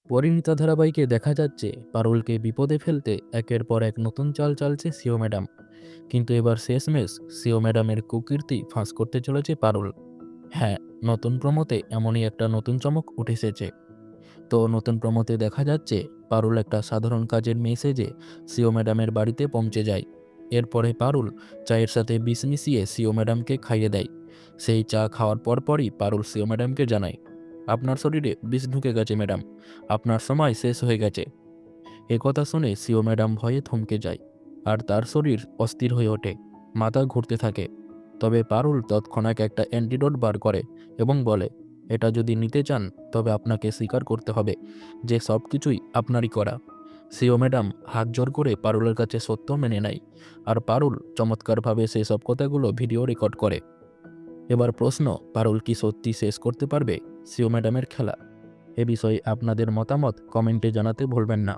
পরিণীতা ধারাবাহিকে দেখা যাচ্ছে পারুলকে বিপদে ফেলতে একের পর এক নতুন চাল চালছে সিও ম্যাডাম। কিন্তু এবার শেষমেশ সিও ম্যাডামের কুকীর্তি ফাঁস করতে চলেছে পারুল। হ্যাঁ, নতুন প্রমোতে এমনই একটা নতুন চমক উঠে এসেছে। তো নতুন প্রমোতে দেখা যাচ্ছে পারুল একটা সাধারণ কাজের মেসেজে সিও ম্যাডামের বাড়িতে পৌঁছে যায়। এরপরে পারুল চায়ের সাথে বিষ মিশিয়ে সিও ম্যাডামকে খাইয়ে দেয়। সেই চা খাওয়ার পরপরই পারুল সিও ম্যাডামকে জানায়, আপনার শরীরে বিষ ঢুকে গেছে ম্যাডাম, আপনার সময় শেষ হয়ে গেছে। একথা শুনে সিও ম্যাডাম ভয়ে থমকে যায়, আর তার শরীর অস্থির হয়ে ওঠে, মাথা ঘুরতে থাকে। তবে পারুল তৎক্ষণাৎ একটা অ্যান্টিডোট বার করে এবং বলে, এটা যদি নিতে চান তবে আপনাকে স্বীকার করতে হবে যে সব কিছুই আপনারই করা। সিও ম্যাডাম হাত জোর করে পারুলের কাছে সত্য মেনে নেয়, আর পারুল চমৎকারভাবে সেই সব কথাগুলো ভিডিও রেকর্ড করে। এবার প্রশ্ন, পারুল কি সত্যি শেষ করতে পারবে সিও ম্যাডামের খেলা? এ বিষয়ে আপনাদের মতামত কমেন্টে জানাতে ভুলবেন না।